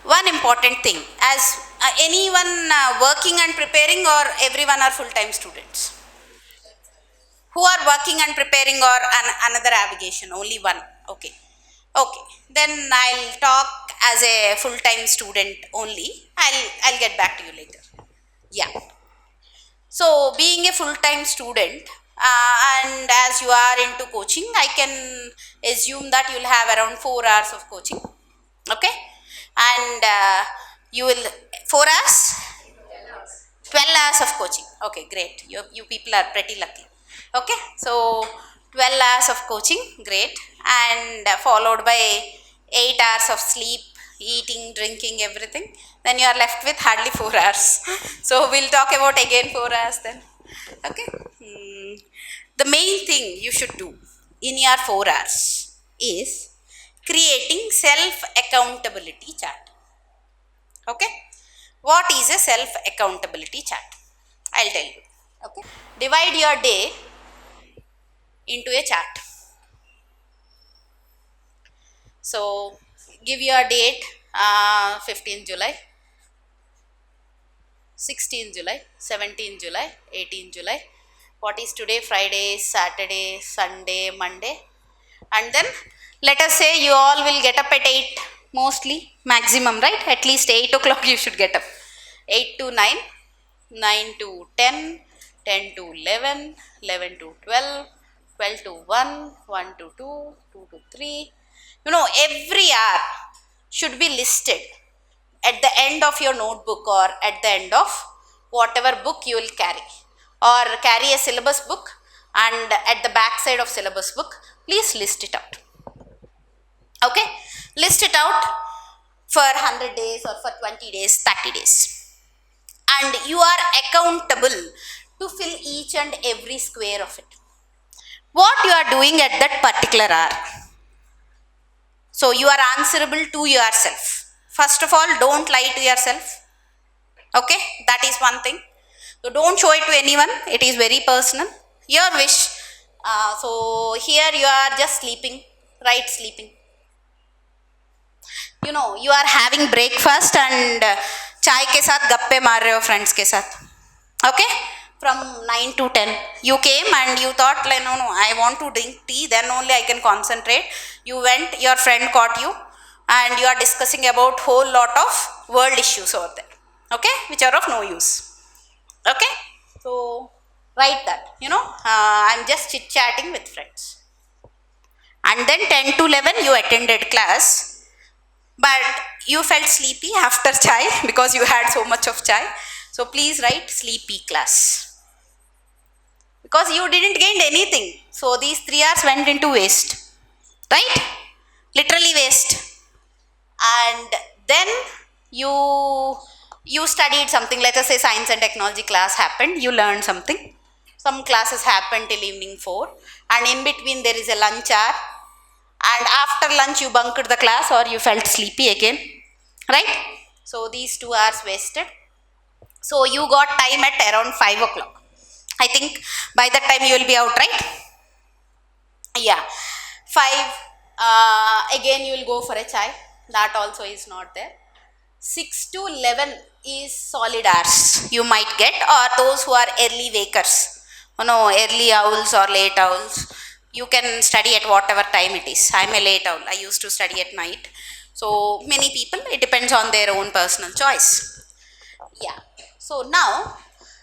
One important thing, as anyone working and preparing, or everyone are full-time students? Who are working and preparing, or another navigation? Only one. Okay. Okay. Then I'll talk as a full-time student only. I'll get back to you later. Yeah. So being a full-time student, and as you are into coaching, I can assume that you'll have around 4 hours of coaching. Okay. And you will 4 hours, 12 hours of coaching. Okay, great. You people are pretty lucky. Okay, so 12 hours of coaching, great. And followed by 8 hours of sleep, eating, drinking, everything. Then you are left with hardly 4 hours. So we'll talk about again 4 hours then. Okay. The main thing you should do in your 4 hours is creating self accountability chart. Okay. What is a self accountability chart? I'll tell you. Okay. Divide your day into a chart. So give your date 15th July, 16th July, 17th July, 18th July. What is today? Friday, Saturday, Sunday, Monday. And then let us say you all will get up at 8 mostly, maximum, right? At least 8 o'clock you should get up. 8 to 9, 9 to 10, 10 to 11, 11 to 12, 12 to 1, 1 to 2, 2 to 3. You know, every hour should be listed at the end of your notebook, or at the end of whatever book you will carry, or carry a syllabus book, and at the back side of syllabus book, please list it out. Okay, list it out for 100 days or for 20 days, 30 days. And you are accountable to fill each and every square of it. What you are doing at that particular hour. So you are answerable to yourself. First of all, don't lie to yourself. Okay, that is one thing. So don't show it to anyone. It is very personal. Your wish. So here you are just sleeping, right? Sleeping. You know, you are having breakfast and chai ke saath gappe maar rahe ho friends ke saath. Okay, from 9 to 10 you came and you thought like, no, I want to drink tea, then only I can concentrate. You went, your friend caught you, and you are discussing about whole lot of world issues over there, okay, which are of no use. Okay, so write that, I'm just chit chatting with friends. And then 10 to 11 you attended class, but you felt sleepy after chai because you had so much of chai. So please write sleepy class, because you didn't gain anything. So these 3 hours went into waste, right? Literally waste. And then you studied something. Let us say science and technology class happened, you learned something. Some classes happened till evening 4, and in between there is a lunch hour, and after lunch you bunked the class, or you felt sleepy again, right? So these 2 hours wasted. So you got time at around 5 o'clock. I think by that time you will be out, right? Yeah. 5, again you will go for a chai. That also is not there. 6 to 11 is solid hours you might get, or those who are early wakers. Early owls or late owls. You can study at whatever time it is. I am a late owl. I used to study at night. So many people, it depends on their own personal choice. Yeah. So now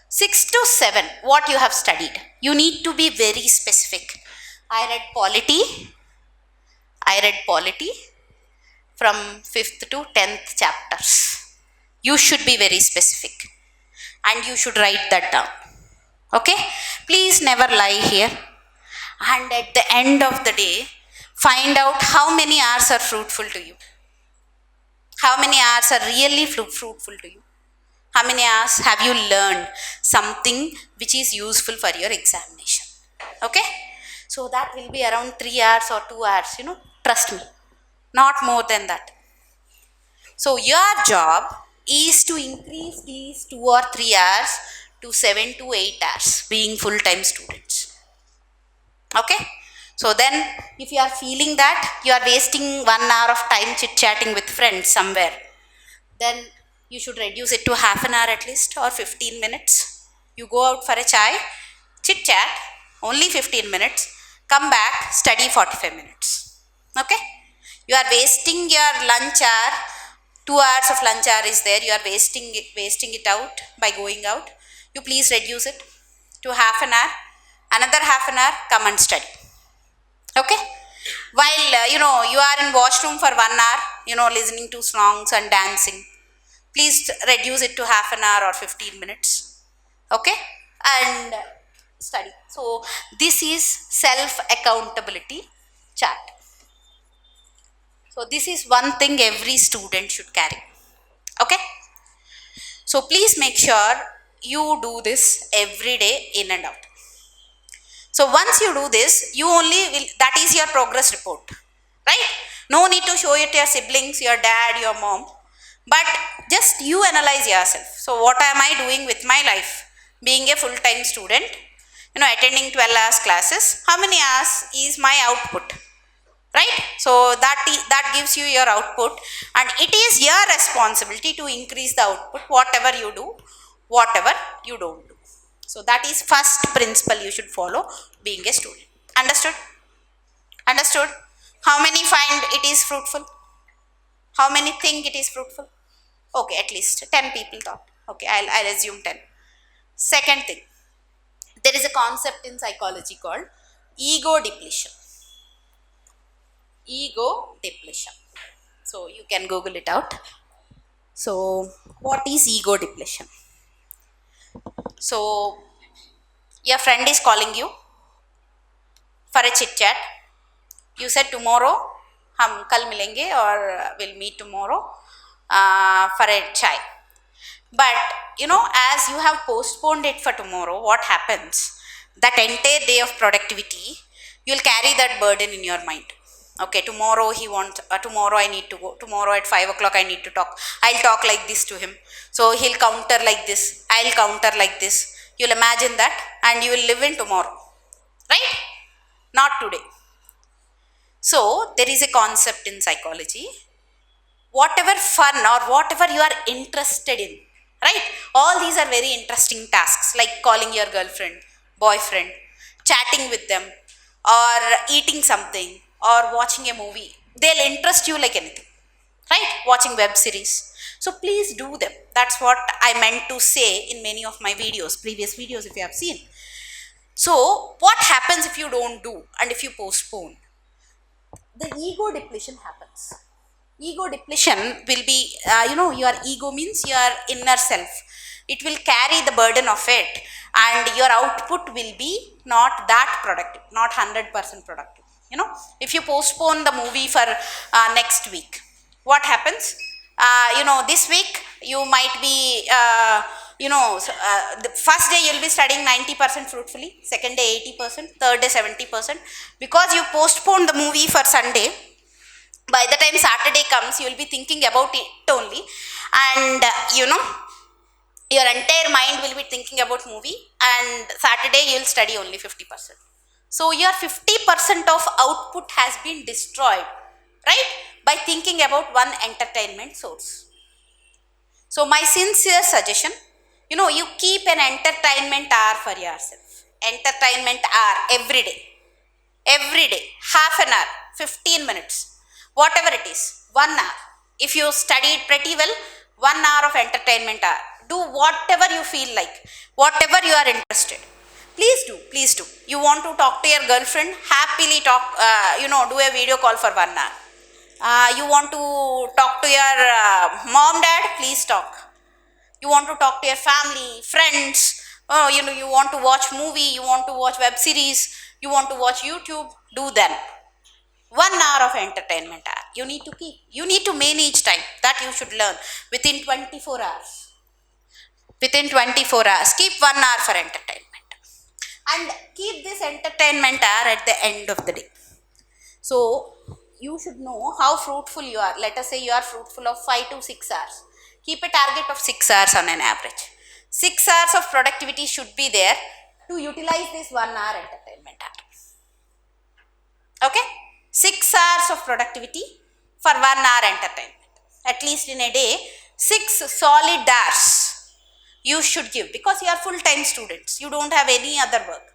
6 to 7, what you have studied, you need to be very specific. I read polity from 5th to 10th chapters. You should be very specific, and you should write that down. Okay, please never lie here. And at the end of the day, find out how many hours are fruitful to you, how many hours are really fruitful to you. How many hours have you learned something which is useful for your examination? Okay, so that will be around 3 hours or 2 hours, trust me, not more than that. So your job is to increase these 2 or 3 hours to 7 to 8 hours, being full-time students. Okay, so then if you are feeling that you are wasting 1 hour of time chit-chatting with friends somewhere, then you should reduce it to half an hour at least, or 15 minutes. You go out for a chai, chit chat, only 15 minutes, come back, study 45 minutes. Okay? You are wasting your lunch hour, 2 hours of lunch hour is there, you are wasting it out by going out. You please reduce it to half an hour, another half an hour, come and study. Okay? While you are in washroom for 1 hour, listening to songs and dancing, please reduce it to half an hour or 15 minutes. Okay? And study. So this is self accountability chart. So this is one thing every student should carry. Okay? So please make sure you do this every day, in and out. So once you do this, you only will, that is your progress report, right? No need to show it to your siblings, your dad, your mom, but just you analyze yourself. So what am I doing with my life? Being a full-time student, attending 12 hours classes, how many hours is my output? Right? So that gives you your output, and it is your responsibility to increase the output, whatever you do, whatever you don't do. So that is first principle you should follow being a student. Understood? Understood? How many find it is fruitful? How many think it is fruitful? Okay, at least 10 people thought. Okay, I'll assume 10. Second thing, there is a concept in psychology called ego depletion. Ego depletion. So you can Google it out. So what is ego depletion? So your friend is calling you for a chit chat. You said tomorrow हम कल मिलेंगे or we'll meet tomorrow for a chai. But as you have postponed it for tomorrow, what happens? That entire day of productivity, you'll carry that burden in your mind. Okay, tomorrow tomorrow I need to go. Tomorrow at 5 o'clock I need to talk. I'll talk like this to him. So he'll counter like this. I'll counter like this. You'll imagine that and you will live in tomorrow. Right? Not today. So there is a concept in psychology. Whatever fun or whatever you are interested in, right? All these are very interesting tasks, like calling your girlfriend, boyfriend, chatting with them, or eating something, or watching a movie. They'll interest you like anything, right? Watching web series. So please do them. That's what I meant to say in many of my videos, previous videos if you have seen. So what happens if you don't do and if you postpone? The ego depletion happens. Ego depletion will be, your ego means your inner self. It will carry the burden of it, and your output will be not that productive, not 100% productive. If you postpone the movie for next week, what happens? This week you might be, the first day you'll be studying 90% fruitfully, second day 80%, third day 70%, because you postponed the movie for Sunday. By the time Saturday comes, you will be thinking about it only, and your entire mind will be thinking about movie, and Saturday you will study only 50%. So your 50% of output has been destroyed, right, by thinking about one entertainment source. So my sincere suggestion, you keep an entertainment hour for yourself. Entertainment hour every day, half an hour, 15 minutes. Whatever it is, 1 hour. If you studied pretty well, 1 hour of entertainment hour. Do whatever you feel like, whatever you are interested. Please do. You want to talk to your girlfriend, happily talk, do a video call for 1 hour. You want to talk to your mom, dad, please talk. You want to talk to your family, friends, you want to watch movie, you want to watch web series, you want to watch YouTube, do them. 1 hour of entertainment hour. You need to manage time. That you should learn within 24 hours. Within 24 hours, keep 1 hour for entertainment. And keep this entertainment hour at the end of the day. So, you should know how fruitful you are. Let us say you are fruitful of 5 to 6 hours. Keep a target of 6 hours on an average. 6 hours of productivity should be there to utilize this 1 hour entertainment hour. Okay? 6 hours of productivity for 1 hour entertainment. At least in a day, 6 solid hours you should give, because you are full-time students. You don't have any other work.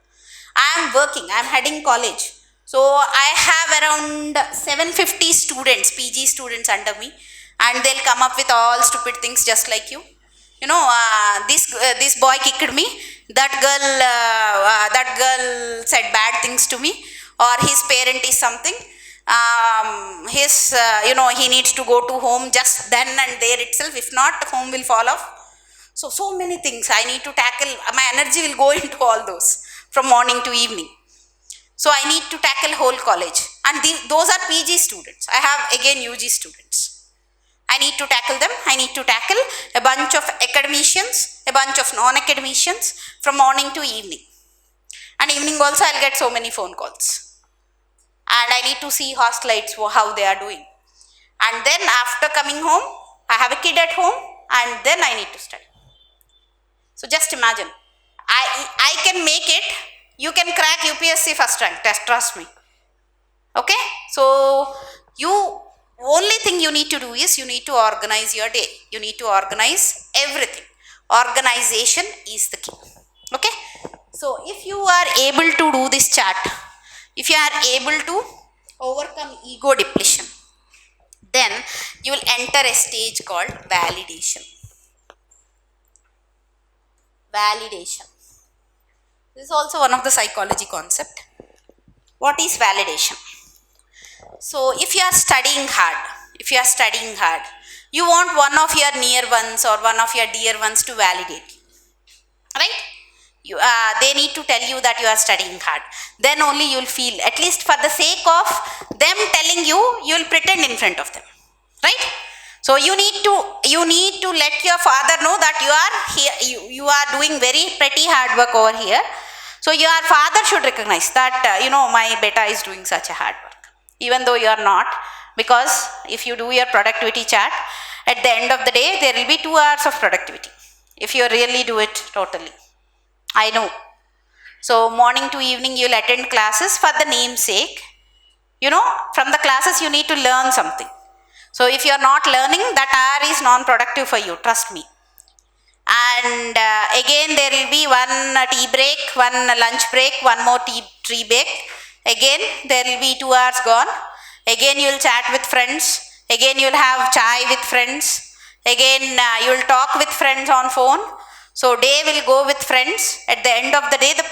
I am working, I am heading college. So I have around 750 students, PG students under me, and they'll come up with all stupid things just like you. You know, this boy kicked me, that girl said bad things to me, or his parent is something. He needs to go to home just then and there itself. If not, home will fall off. So many things I need to tackle. My energy will go into all those from morning to evening. So I need to tackle whole college. And those are PG students. I have again UG students. I need to tackle them. I need to tackle a bunch of academicians, a bunch of non-academicians from morning to evening. And evening also I'll get so many phone calls. And I need to see hostelites, how they are doing. And then after coming home, I have a kid at home, and then I need to study. So just imagine, I can make it. You can crack UPSC first rank test, trust me. Okay? So only thing you need to do is you need to organize your day. You need to organize everything. Organization is the key. Okay? So if you are able to do this chart, if you are able to overcome ego depletion, then you will enter a stage called validation. Validation. This is also one of the psychology concept. What is validation? So if you are studying hard, you want one of your near ones or one of your dear ones to validate you, right? They need to tell you that you are studying hard. Then only you will feel, at least for the sake of them telling you, you will pretend in front of them, right? So you need to let your father know that you are here, you are doing very pretty hard work over here. So your father should recognize that, my beta is doing such a hard work, even though you are not, because if you do your productivity chart, at the end of the day, there will be 2 hours of productivity, if you really do it totally. I know. So morning to evening, you will attend classes for the name's sake. From the classes, you need to learn something. So if you are not learning, that hour is non-productive for you, trust me. And again, there will be one tea break, one lunch break, one more tea break. Again, there will be 2 hours gone. Again, you will chat with friends. Again, you will have chai with friends. Again, you will talk with friends on phone. So day will go with friends. At the end of the day, the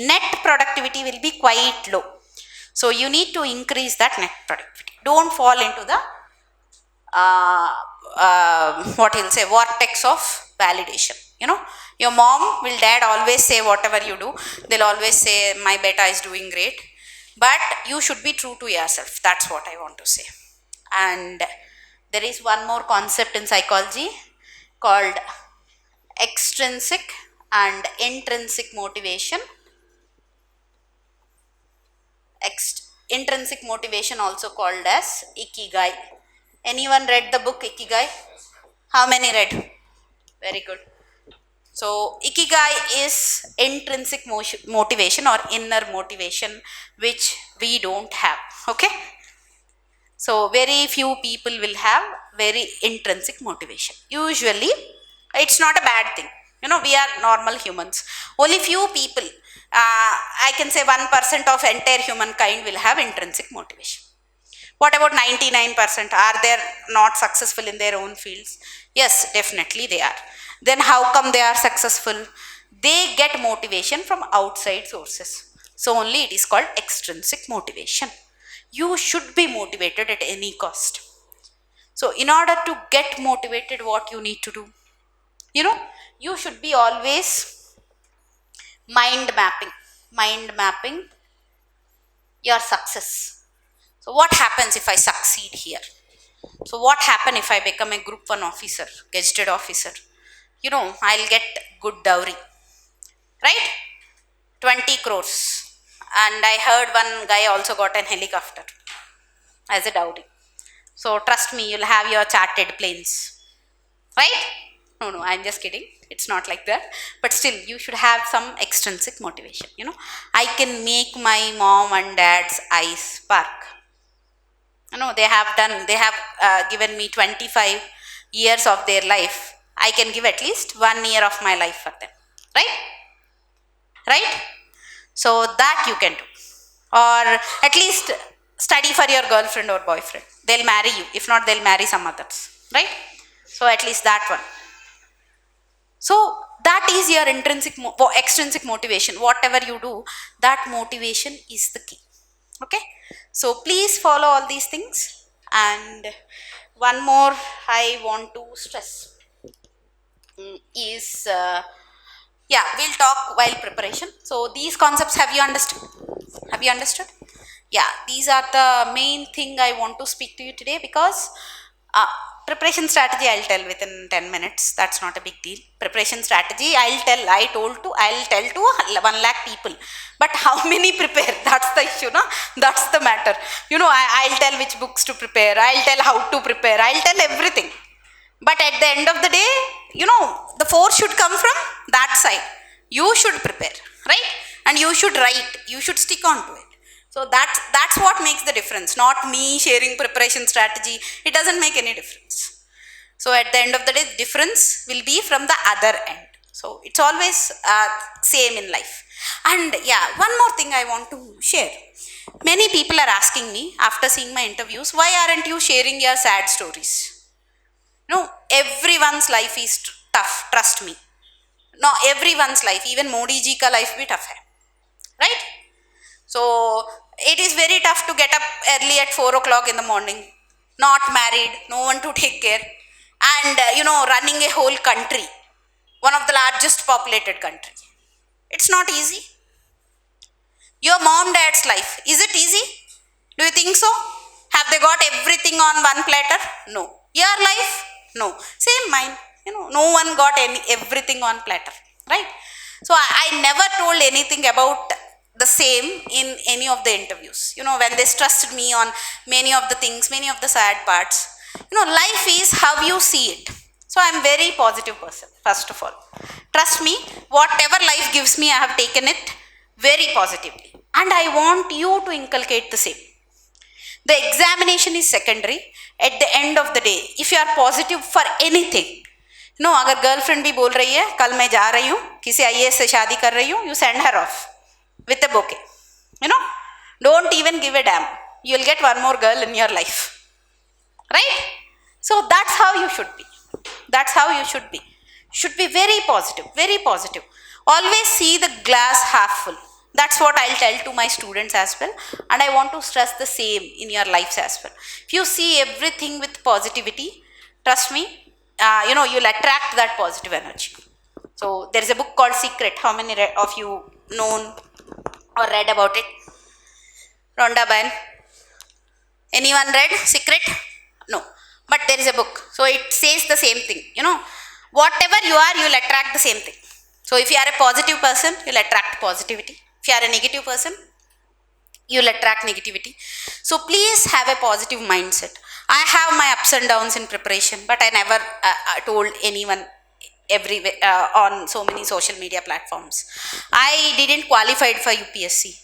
net productivity will be quite low. So you need to increase that net productivity. Don't fall into the vortex of validation. Your mom will, dad always say whatever you do, they'll always say my beta is doing great, but you should be true to yourself. That's what I want to say. And there is one more concept in psychology called extrinsic and intrinsic motivation. Intrinsic motivation, also called as ikigai. Anyone read the book Ikigai? How many read? Very good. So ikigai is intrinsic motivation or inner motivation, which we don't have. Okay? So very few people will have very intrinsic motivation. Usually, it's not a bad thing. We are normal humans. Only few people, I can say 1% of entire humankind will have intrinsic motivation. What about 99%? Are they not successful in their own fields? Yes, definitely they are. Then how come they are successful? They get motivation from outside sources. So only it is called extrinsic motivation. You should be motivated at any cost. So in order to get motivated, what you need to do? You should be always mind mapping your success. So what happens if I succeed here? So what happens if I become a group 1 officer, gazetted officer? I'll get good dowry, right? 20 crores. And I heard one guy also got an helicopter as a dowry. So trust me, you'll have your chartered planes, right? No, I'm just kidding. It's not like that. But still, you should have some extrinsic motivation. I can make my mom and dad's eyes spark. They have given me 25 years of their life, I can give at least 1 year of my life for them. Right? Right? So that you can do. Or at least study for your girlfriend or boyfriend. They'll marry you. If not, they'll marry some others. Right? So at least that one. So that is your extrinsic motivation. Whatever you do, that motivation is the key. Okay? So please follow all these things. And one more I want to stress is, yeah, we'll talk while preparation. So these concepts, have you understood? Have you understood? Yeah, these are the main thing I want to speak to you today, because preparation strategy I'll tell within 10 minutes. That's not a big deal. Preparation strategy I'll tell to 1 lakh people. But how many prepare? That's the issue, no? That's the matter. You know, I'll tell which books to prepare. I'll tell how to prepare. I'll tell everything. But at the end of the day, you know, the force should come from that side. You should prepare, right? And you should write. You should stick on to it. So that's what makes the difference. Not me sharing preparation strategy. It doesn't make any difference. So at the end of the day, the difference will be from the other end. So it's always same in life. And yeah, one more thing I want to share. Many people are asking me after seeing my interviews, why aren't you sharing your sad stories? No, everyone's life is tough, trust me. No, everyone's life, even Modi ji ka life bhi tough hai. Right? So, it is very tough to get up early at 4 o'clock in the morning, not married, no one to take care, and you know, running a whole country, one of the largest populated country. It's not easy. Your mom, dad's life, is it easy? Do you think so? Have they got everything on one platter? No. Your life? No. Same mine. You know, no one got everything on platter, right? So I never told anything about the same in any of the interviews. You know, when they stressed me on many of the things, many of the sad parts. You know, life is how you see it. So I'm very positive person, first of all. Trust me, whatever life gives me, I have taken it very positively. And I want you to inculcate the same. The examination is secondary. At the end of the day, if you are positive for anything, no, अगर girlfriend भी बोल रही है, कल मैं जा रही हूँ, किसी IAS से शादी कर रही हूँ, you send her off with a bouquet. You know, don't even give a damn. You'll get one more girl in your life, right? So that's how you should be. That's how you should be. Should be very positive, very positive. Always see the glass half full. That's what I'll tell to my students as well, and I want to stress the same in your lives as well. If you see everything with positivity, trust me, you know, you'll attract that positive energy. So there is a book called Secret. How many of you known or read about it? Rhonda Byrne. Anyone read Secret? No. But there is a book. So it says the same thing. You know, whatever you are, you'll attract the same thing. So if you are a positive person, you'll attract positivity. If you are a negative person, you'll attract negativity. So please have a positive mindset. I have my ups and downs in preparation, but I never told anyone everywhere on so many social media platforms. I didn't qualify for UPSC.